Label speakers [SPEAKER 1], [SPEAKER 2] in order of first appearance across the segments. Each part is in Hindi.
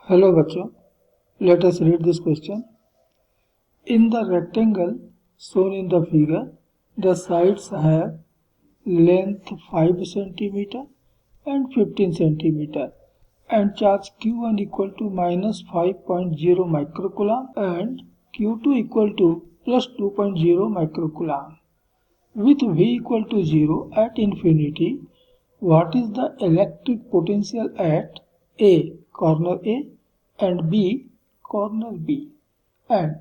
[SPEAKER 1] Hello बच्चों, let us read this question. In the rectangle shown in the figure, the sides have length 5 cm and 15 cm and charge Q1 equal to minus 5.0 microcoulomb and Q2 equal to plus 2.0 microcoulomb. With V equal to 0 at infinity, what is the electric potential at A, corner A, and B, corner B? And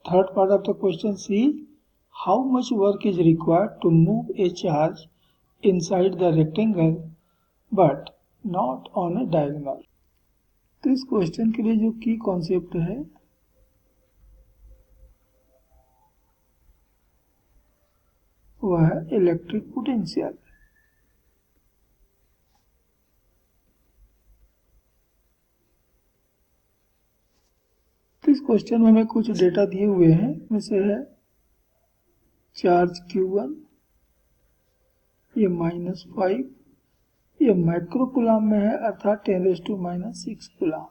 [SPEAKER 1] third part of the question C, how much work is required to move a charge inside the rectangle but not on a diagonal? तो इस क्वेश्चन के लिए जो की कॉन्सेप्ट है वह है इलेक्ट्रिक पोटेंशियल। तो इस क्वेश्चन में हमें कुछ डेटा दिए हुए हैं, इसमें से है चार्ज Q1, ये -5, ये माइक्रोकुलाम में है अर्थात 10⁻⁻⁶ कुलाम।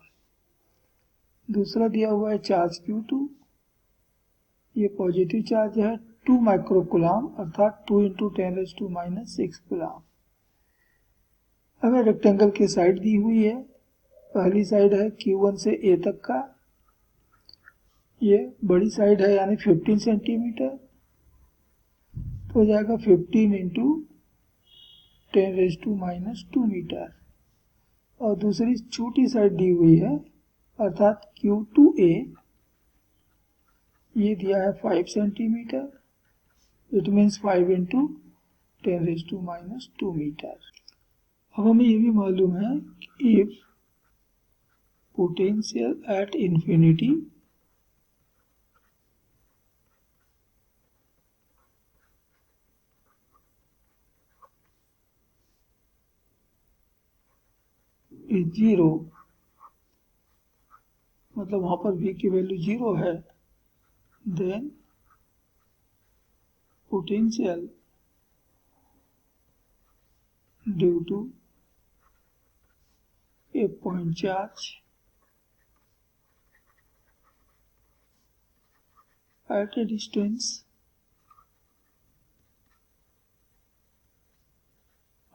[SPEAKER 1] दूसरा दिया हुआ है चार्ज Q2, ये पॉजिटिव चार्ज है 2 माइक्रोकुलाम अर्थात 2 × 10⁻⁶ कुलाम। हमें रेक्टेंगल की साइड दी हुई है, पहली साइड है Q1 से A तक का, ये बड़ी साइड है यानी 15 सेंटीमीटर, तो हो जाएगा 15 × 10⁻² मीटर। और दूसरी छोटी साइड दी हुई है अर्थात Q2A, ये दिया है 5 सेंटीमीटर, इट मीन्स 5 × 10⁻² मीटर। अब हमें ये भी मालूम है कि if potential at infinity is 0, मतलब वहां पर V की वैल्यू 0 है, then potential due to a point charge at a distance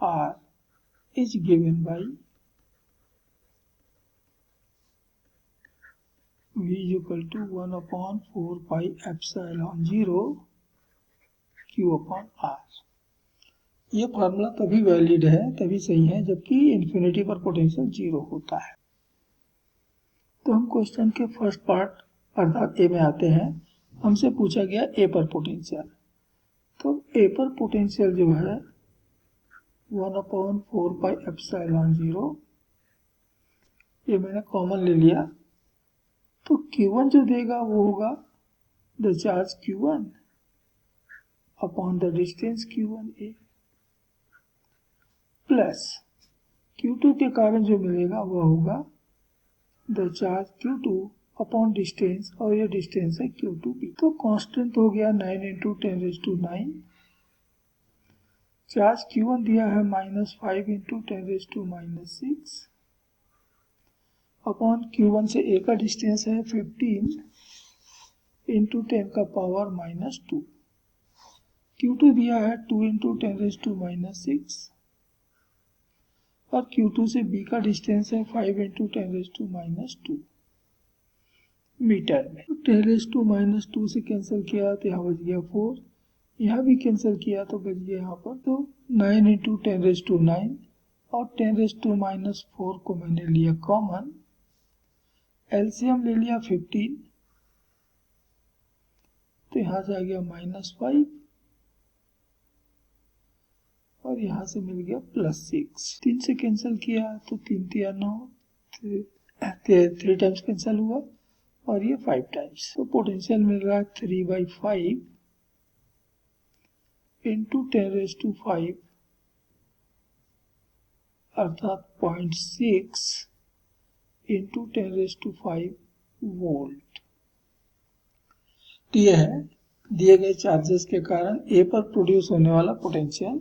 [SPEAKER 1] R is given by V equal to 1/4 pi epsilon 0 Q/R। ये फार्मूला तभी वैलिड है, तभी सही है जबकि इन्फिनिटी पर पोटेंशियल 0 होता है। तो हम क्वेश्चन के फर्स्ट पार्ट अर्थात ए में आते हैं। हमसे पूछा गया ए पर पोटेंशियल, तो ए पर पोटेंशियल जो है 1/4 pi epsilon 0, ये मैंने कॉमन ले लिया, तो Q1 जो देगा वो होगा the charge Q1 upon the distance Q1A plus Q2 के कारण जो मिलेगा वो होगा the charge Q2 upon distance, और ये डिस्टेंस है Q2B। तो कांस्टेंट हो गया 9 × 10⁻⁹। चार्ज Q1 दिया है -5 × 10⁻⁶, अपॉन Q1 से A का डिस्टेंस है 15 × 10⁻⁻²। Q2 दिया है 2 × 10⁻⁶, और Q2 से B का डिस्टेंस है 5 × 10⁻² मीटर में। तो 10⁻² से कैंसिल किया तो यहाँ बच गया 4, यहाँ भी कैंसिल किया तो बच गया यहाँ पर, तो 9 × 10⁹ और 10⁻⁴ को मैंने लिया कॉमन, एलसीएम ले लिया 15, तो यहाँ से आ गया -5 और यहाँ से मिल गया +6। 3 से कैंसिल किया तो 3 × 9, 3 टाइम्स कैंसिल हुआ और ये 5 टाइम्स। तो पोटेंशियल मिल रहा है 3/5 × 10⁵ अर्थात 0.6 × 10⁵ वोल्ट। ये है दिए गए चार्जेस के कारण ए पर प्रोड्यूस होने वाला पोटेंशियल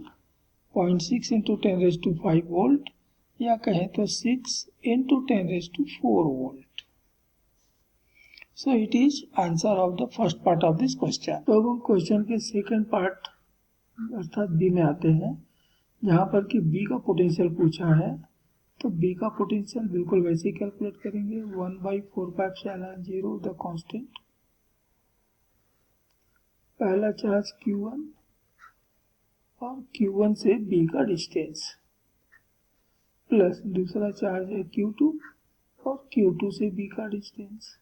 [SPEAKER 1] 0.6 × 10⁵ वोल्ट या कहें तो 6 into 10⁴ volt. So it is answer of the first part of this question. तो अब हम क्वेश्चन के सेकंड पार्ट अर्थात बी में आते हैं, जहां पर कि बी का पोटेंशियल पूछा है। तो बी का पोटेंशियल बिल्कुल वैसे ही कैलकुलेट करेंगे, 1/4πε0 द कांस्टेंट। पहला चार्ज Q1 और Q1 से बी का डिस्टेंस, प्लस दूसरा चार्ज है Q2 और Q2 से बी का डिस्टेंस।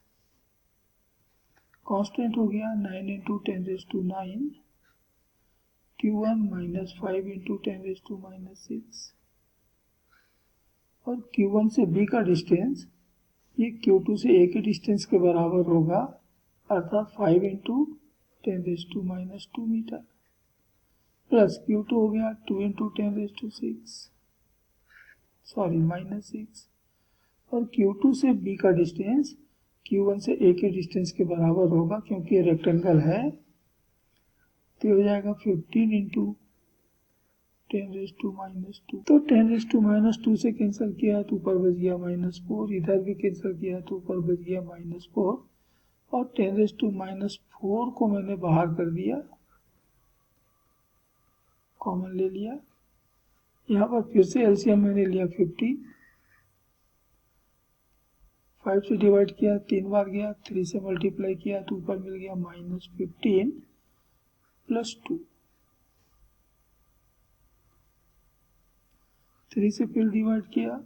[SPEAKER 1] कांस्टेंट हो गया 9 into 10⁹, Q1 -5 into 10⁻⁻6, और Q1 से B का डिस्टेंस ये Q2 से A के डिस्टेंस के बराबर होगा, अर्थात 5 into 10⁻² मीटर, प्लस Q2 हो गया 2 into 10⁶ -6, और Q2 से B का डिस्टेंस Q1 से A के डिस्टेंस के बराबर होगा, क्योंकि ये रेक्टेंगल है। तो हो जाएगा 15 into 10⁻²। तो 10⁻² से कैंसिल किया तो ऊपर बच गया -4, इधर भी कैंसिल किया तो ऊपर बच गया -4, और 10⁻4 को मैंने बाहर कर दिया, कॉमन ले लिया। यहाँ पर फिर से एलसीएम मैंने लिया 50, 5 से डिवाइड किया 3 बार गया, 3 से मल्टीप्लाई किया तो ऊपर मिल गया -15 + 2, 3 से फिर डिवाइड किया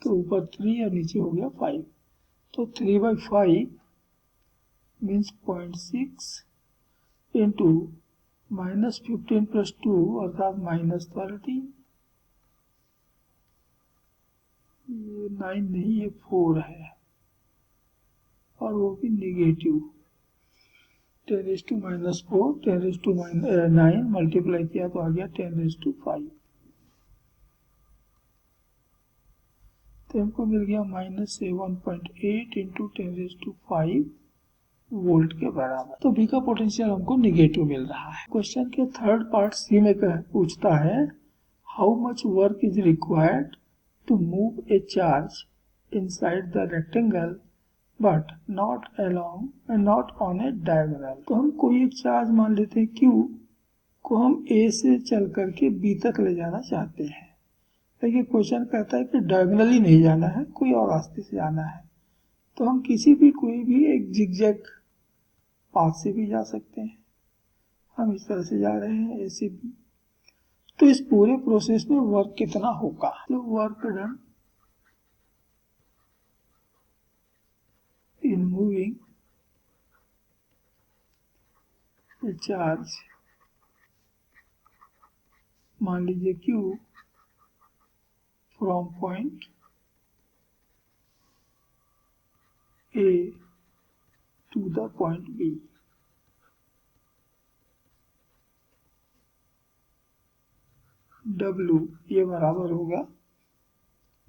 [SPEAKER 1] तो ऊपर 3 और नीचे हो गया 5, तो 3/5 मीन्स 0.6 इंटू -15 + 2 अर्थात -13। ये 9 नहीं, ये 4 है, और वो भी निगेटिव। 10⁻⁻4 10⁻9 मल्टीप्लाई किया तो आ गया 10⁵। तो हमको मिल गया -7.8 into 10⁵ वोल्ट के बराबर। तो बी का पोटेंशियल हमको निगेटिव मिल रहा है। क्वेश्चन के थर्ड पार्ट सी में पूछता है, how much work is required to move a charge inside the rectangle but not along and not on a diagonal. तो हम कोई एक चार्ज मान लेते हैं Q को हम A से चल करके B तक ले जाना चाहते हैं, लेकिन क्वेश्चन कहता है कि डायगोनली नहीं जाना है, कोई और रास्ते से जाना है। तो हम कोई भी एक जिगजैग पाथ से भी जा सकते हैं। हम इस तरह से जा रहे हैं A से B। तो इस पूरे प्रोसेस में वर्क कितना होगा? तो work done in moving a charge, मान लीजिए Q from point A to the point B, W ये बराबर होगा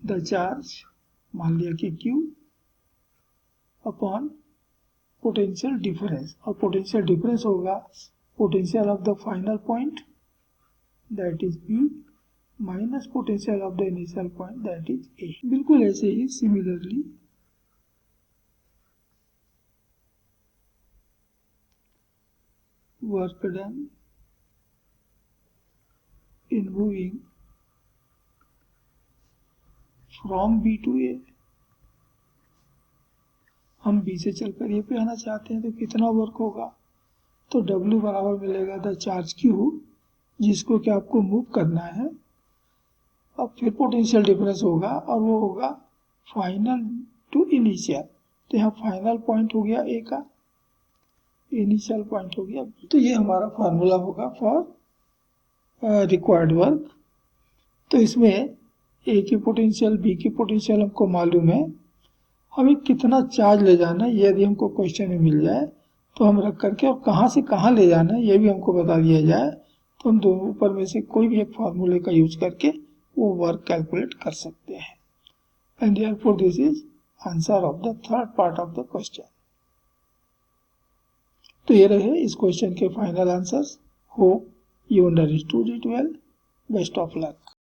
[SPEAKER 1] द चार्ज, मान लिया कि Q अपॉन पोटेंशियल डिफरेंस, और पोटेंशियल डिफरेंस होगा potential of the final point that is B minus potential of the initial point that is A। बिल्कुल ऐसे ही similarly work done in moving from B to A, हम B से चलकर A पे आना चाहते हैं तो कितना वर्क होगा? तो W बराबर मिलेगा द चार्ज Q, जिसको कि आपको मूव करना है। अब फिर पोटेंशियल डिफरेंस होगा, और वो होगा फाइनल टू इनिशियल। तो यहाँ फाइनल पॉइंट हो गया A का, इनिशियल पॉइंट हो गया B। तो ये हमारा फार्मूला होगा फॉर रिक्वायर्ड वर्क। तो इसमें A की पोटेंशियल, B की पोटेंशियल हमको मालूम है, हमें कितना चार्ज ले जाना है यदि हमको क्वेश्चन में मिल जाए तो हम रख करके, और कहाँ से कहाँ ले जाना है ये भी हमको बता दिया जाए तो हम दोनों ऊपर में से कोई भी एक फार्मूले का यूज करके वो वर्क कैलकुलेट कर सकते हैं। And therefore this is answer of the third part of the question. तो ये रहे इस क्वेश्चन के final answers. Hope you understood it well. Best of luck.